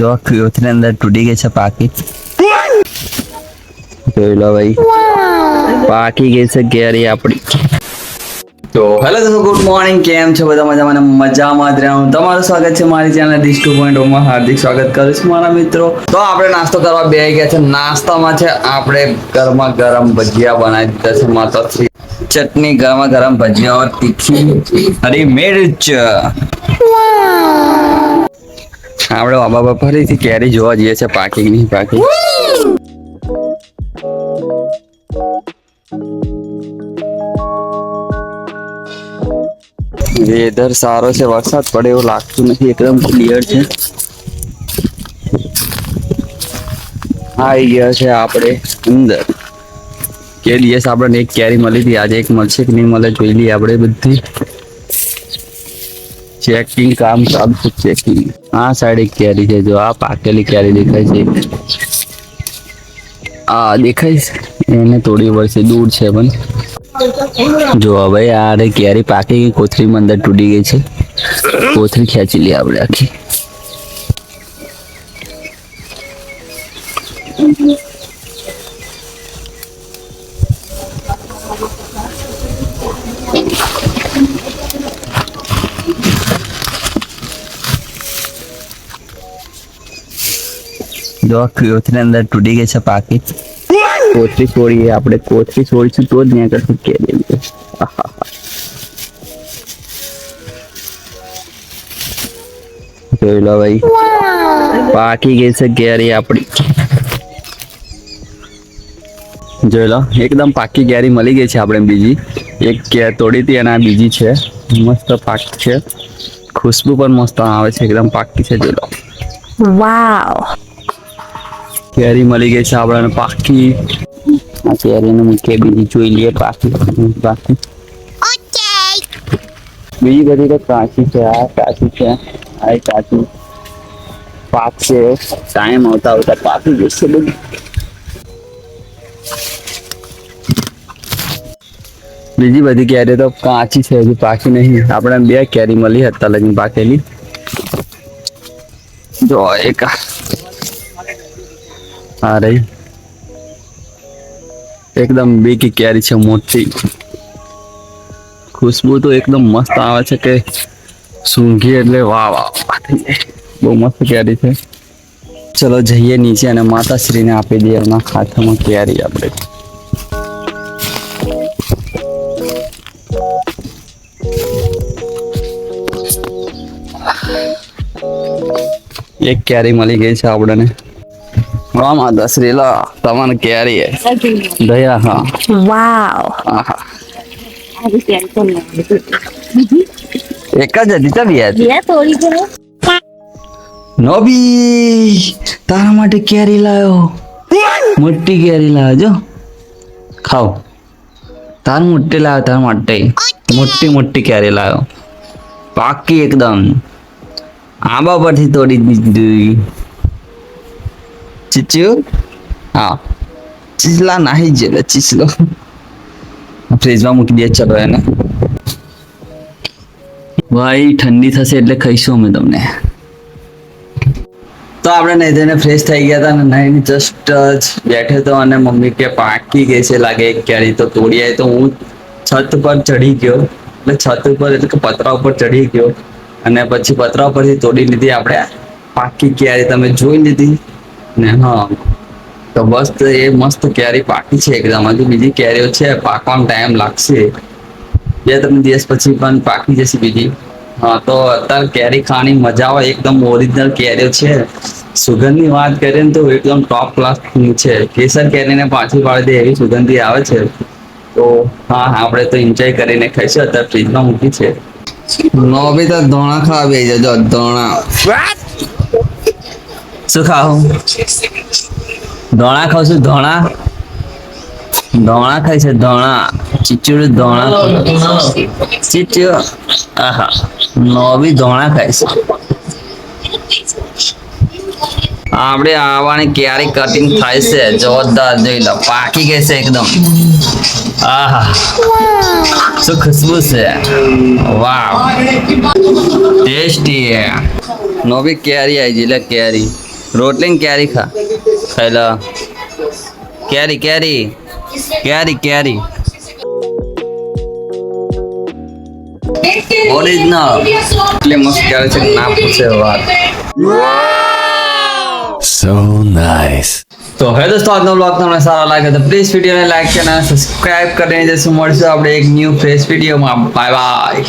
જો ક્યોથની અંદર તૂટી ગઈ છે પાકી. જોઈ લો ભાઈ, પાકી ગઈ છે કેરી આપણી. તો હેલો દોસ્તો, ગુડ મોર્નિંગ. કેમ છો બધા? મજામાં ને મજામાં જ રહ્યા. તમારું સ્વાગત છે મારી ચેનલ ડીશ 2.0 માં. હાર્દિક સ્વાગત કરું છું મારા મિત્રો. તો આપણે નાસ્તો કરવા બેસી ગયા છે. નાસ્તામાં છે આપણે ગરમા ગરમ ભજીયા બનાવી દીધા છે માતાશ્રી. ચટણી, ગરમા ગરમ ભજીયા, તીખી હરી મિર્ચ. આપણે બાબા ફરીથી કેરી જોવા જઈએ છે, પાકી નહીં પાકી. વેધર સારો છે, વરસાદ પડે એવું લાગતું નથી, એકદમ ક્લિયર છે. આવી ગયા છે આપણે અંદર. કે દિવસ આપણને એક કેરી મળી હતી, આજે એક મળશે કે નહીં મળે જોઈ લઈએ આપણે. બધી ચેકિંગ કામ ચાલુ છે, ચેકિંગ. આ સાઈડ એક કેરી છે, જો આ પાકેલી કેરી દેખાય છે. આ દેખાય છે, એને તોડી પડશે, દૂર છે પણ. જો ભાઈ, આ રે કેરી પાકી ગઈ, કોથળીમાં અંદર તૂટી ગઈ છે. કોથળી ખેંચી લઈએ આપણે આખી. જો કોથળી અંદર તૂટી ગઈ છે પાકી. કોથળી છોડીએ આપણે, કોથળી છોડીશું તો જ ત્યાં કરશું કેરી. જોઈ લો ભાઈ, પાકી ગઈ છે કેરી આપણી. જોઈ લો, એકદમ પાકી કેરી મળી ગઈ છે આપણે. બીજી એક તોડી હતી અને આ બીજી છે, મસ્ત પાકી છે. ખુશ્બુ પણ મસ્ત આવે છે, એકદમ પાકી છે. જોઈ લો, વાવ, કેરી મળી ગઈ છે આપણને પાકી. આ કેરીને મૂકીએ, બીજી જોઈ લઈએ પાકી. બીજી બધી તો કાચી છે. આ કાચી છે, આ કાચી. પાક છે, ટાઈમ આવતા આવતા પાકી જશે બધી. બીજી બધી કેરી તો કાચી છે, હજી પાકી નહીં. આપણે બે કેરી મળી હતા લગી પાકેલી. જો એક આ રહી, એકદમ બીકી કેરી છે, મોટી. ખુશ્બુ તો એકદમ મસ્ત આવે છે કે સૂંઘી એટલે વાહ વાહ, બહુ મસ્ત કેરી છે. ચલો જઈએ નીચે અને માતાશ્રીને આપી દઈએ એમના ખાતામાં કેરી આપણે. એક કેરી મળી ગઈ છે આપણને. વાહ માતાશ્રી, લો તમને કેરી દયા. હા, વાવ. આહા, એક જ હતી તબિયત. નોબી, તારા માટે કેરી લાયો, મોટી કેરી લાયો. જો ખાઓ, તાર મોટી લાયો, તારા માટે મોટી મોટી કેરી લાયો, પાકી એકદમ. આંબા પરથી તોડી દીધી. ચીચુ, હા, ચીસલા નાહી જેલે ચીસલો. ફ્રીજમાં મૂકી દે. ચલો એને ભાઈ, ઠંડી થશે એટલે ખાઈશું અમે તમને. તો આપણે નહીં થઈને ફ્રેશ થઈ ગયા હતા, અને નહીં જસ્ટ બેઠે તો, અને મમ્મી કે પાકી ગઈ છે લાગે એક કેરી, તો તોડી આવી. તો હું છત પર ચડી ગયો, એટલે છત ઉપર એટલે કે પતરા ઉપર ચડી ગયો, અને પછી પતરા ઉપરથી તોડી લીધી આપણે પાકી કેરી. તમે જોઈ લીધી ને? હા, તો બસ એ મસ્ત કેરી પાકી છે એકદમ. હજુ બીજી કેરીઓ છે, પાકવાનો ટાઈમ લાગશે, 2-3 દિવસ પછી પણ પાકી જશે બીજી. હા, તો અત્યારે કેરી ખાવાની મજા આવે, એકદમ ઓરિજિનલ કેરીઓ છે. સુગંધની વાત કરીએ ને તો એકદમ ટોપ ક્લાસ છે. કેસર કેરીને પાછી પાડી દે એવી સુગંધી આવે છે. તો હા, આપણે તો એન્જોય કરીને ખાઈશું. અત્યારે ફ્રીજમાં મૂકી છે. નો બી તો ધોણા ખાવા બેસી જજો. ધોણા શું ખાવું? ધોણા ખાવ છું. ધોણા ખાય છે. ધોણા ચીચુડ, ધોણા ચીચુ. આહા, નો બી ધોણા ખાય છે. આપણે આવવાની ક્યારે કટિંગ થાય છે, જોરદાર. જોઈ લો, પાકી ગઈ છે એકદમ. આહા, શું ખુશ્બુ છે, વાવ, ટેસ્ટી. નો બી કેરી આવી, એટલે કેરી રોટલી ને કેરી ખા ખાઈ કેરી કેરી કેરી કેરી ઓરિજિનલ એટલે મસ્ત કેરી છે ના પૂછે વાત. So nice. તો હવે દોસ્તો આજનો બ્લોગ તમને સારો લાગે તો પ્લીઝ વિડીયોને લાઈક અને સબસ્ક્રાઇબ કરીને જશું મળશું આપણે એક ન્યૂ ફ્રેશ વિડીયોમાં. Bye bye.